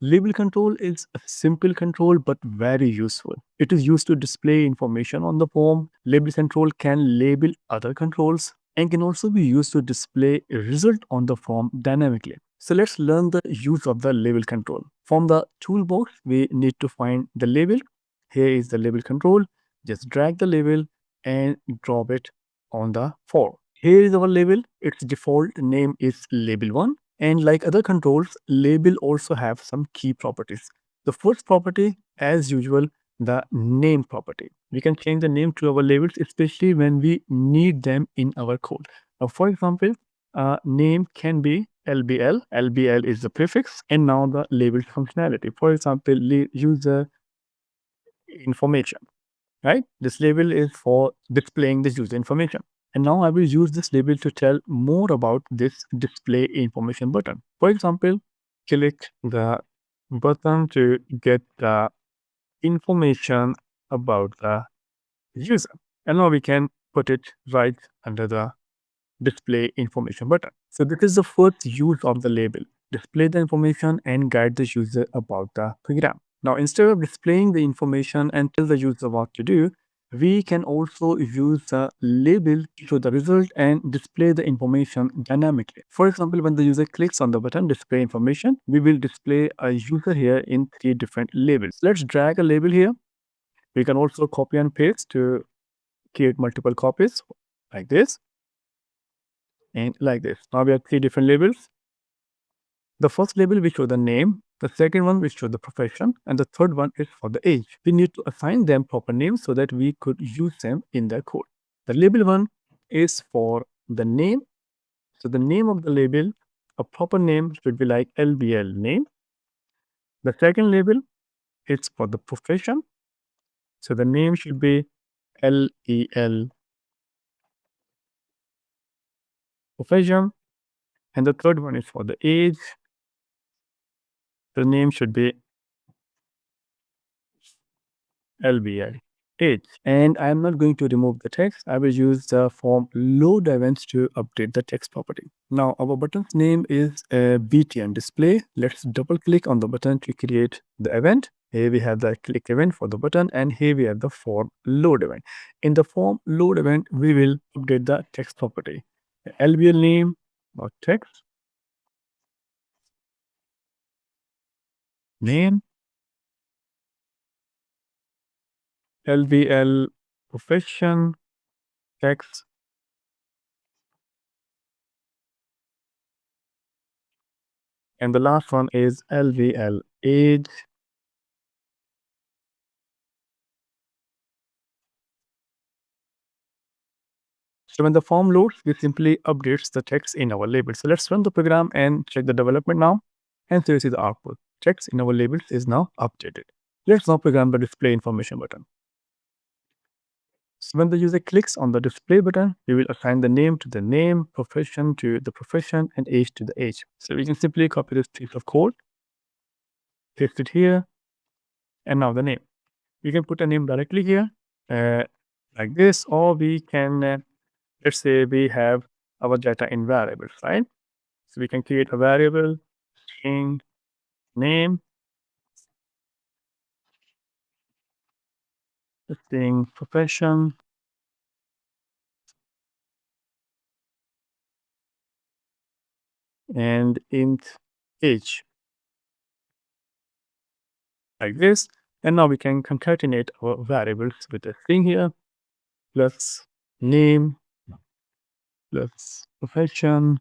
Label control is a simple control but very useful. It is used to display information on the form. Label control can label other controls and can also be used to display a result on the form dynamically. So let's learn the use of the label control. From the toolbox, we need to find the label. Here is the label control. Just drag the label and drop it on the form. Here is our label. Its default name is label1. And like other controls, label also have some key properties. The first property, as usual, the name property. We can change the name to our labels, especially when we need them in our code. Now, for example, name can be LBL. LBL is the prefix, and now the label functionality. For example, user information, right? This label is for displaying this user information. And now I will use this label to tell more about this display information button. For example, click the button to get the information about the user. And now we can put it right under the display information button. So this is the first use of the label. Display the information and guide the user about the program. Now, instead of displaying the information and tell the user what to do, we can also use the label to show the result and display the information dynamically. For example, when the user clicks on the button display information, we will display a user here in 3 different labels. Let's drag a label here. We can also copy and paste to create multiple copies like this and like this. Now we have 3 different labels. The first label will show the name, the second one will show the profession, and the third one is for the age. We need to assign them proper names so that we could use them in the code. The label one is for the name. So the name of the label, a proper name should be like LBL name. The second label is for the profession. So the name should be LEL profession. And the third one is for the age. The name should be LBI age. And I am not going to remove the text. I will use the form load events to update the text property. Now our button's name is BTN display. Let's double click on the button to create the event. Here we have the click event for the button, and here we have the form load event. In the form load event, we will update the text property. LBL name or text name, LBL profession text, and the last one is LVL age. So when the form loads, we simply updates the text in our label. So let's run the program and check the development now. And so you see the output. Text in our labels is now updated. Let's now program the display information button. So when the user clicks on the display button, we will assign the name to the name, profession to the profession, and age to the age. So we can simply copy this piece of code, paste it here, and now the name. We can put a name directly here, like this, or we can, let's say we have our data in variables, right? So we can create a variable, string, name, string, profession, and int age, like this. And now we can concatenate our variables with a string here, plus name, plus profession,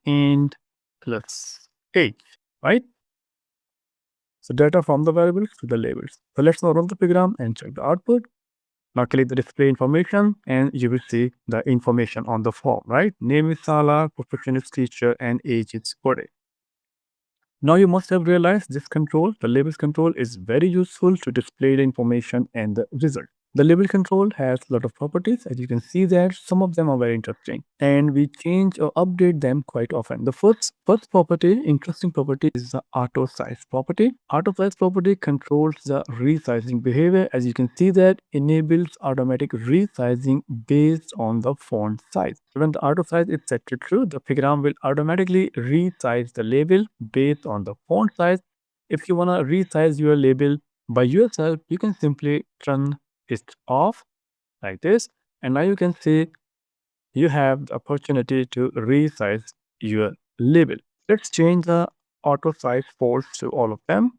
and plus age, right? So data from the variables to the labels. So let's now run the program and check the output. Now click the display information and you will see the information on the form, right? Name is Sala, profession is teacher, and age is 40. Now you must have realized this control, the labels control, is very useful to display the information and the result. The label control has a lot of properties. As you can see there, some of them are very interesting and we change or update them quite often. The first property, interesting property, is the auto size property. Auto size property controls the resizing behavior. As you can see that enables automatic resizing based on the font size. When the auto size is set to true, the program will automatically resize the label based on the font size If you want to resize your label by yourself, you can simply turn it off like this. And now you can see you have the opportunity to resize your label. Let's change the auto size folds to all of them.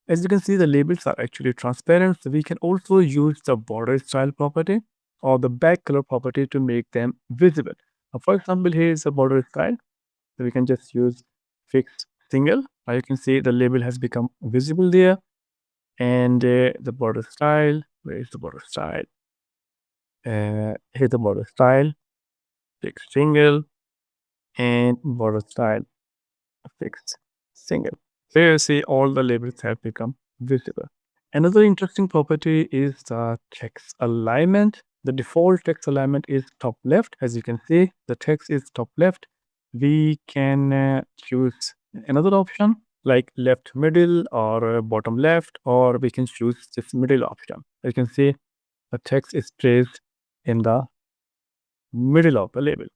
As you can see, the labels are actually transparent. So we can also use the border style property or the back color property to make them visible. For example, here is a border style. So we can just use fixed single. Now you can see the label has become visible there. And the border style, where is the border style? Here's the border style, fixed single, and border style, fixed single. So you see all the labels have become visible. Another interesting property is the text alignment. The default text alignment is top left. As you can see, the text is top left. We can choose another option like left middle or bottom left, or we can choose this middle option. As you can see, the text is placed in the middle of the label.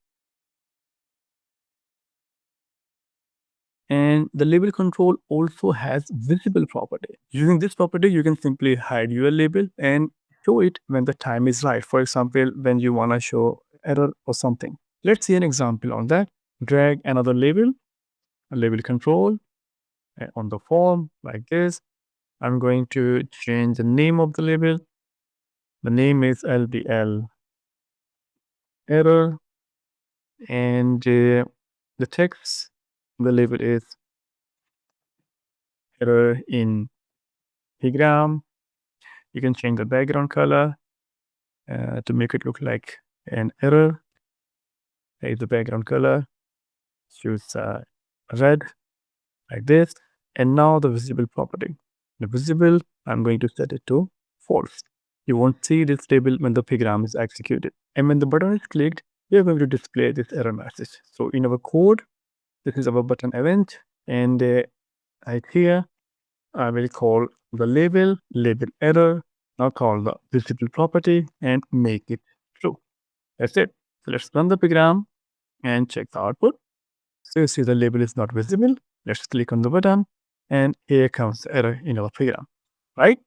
And the label control also has visible property. Using this property, you can simply hide your label and show it when the time is right. For example, when you want to show error or something. Let's see an example on that. Drag another label, a label control on the form like this. I'm going to change the name of the label. The name is LBL error, and the text, the label is error in higram. You can change the background color to make it look like an error. There is the background color. Choose red like this. And now the visible property. The visible, I'm going to set it to false. You won't see this table when the program is executed. And when the button is clicked, we are going to display this error message. So in our code, this is our button event. And right here, I will call the label error, now call the visible property and make it true. That's it. So let's run the program and check the output. So you see the label is not visible. Let's click on the button and here comes the error in our program, right?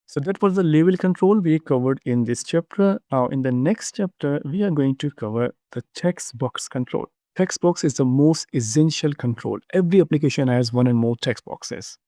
So that was the label control we covered in this chapter. Now in the next chapter, we are going to cover the text box control. Text box is the most essential control. Every application has one and more text boxes.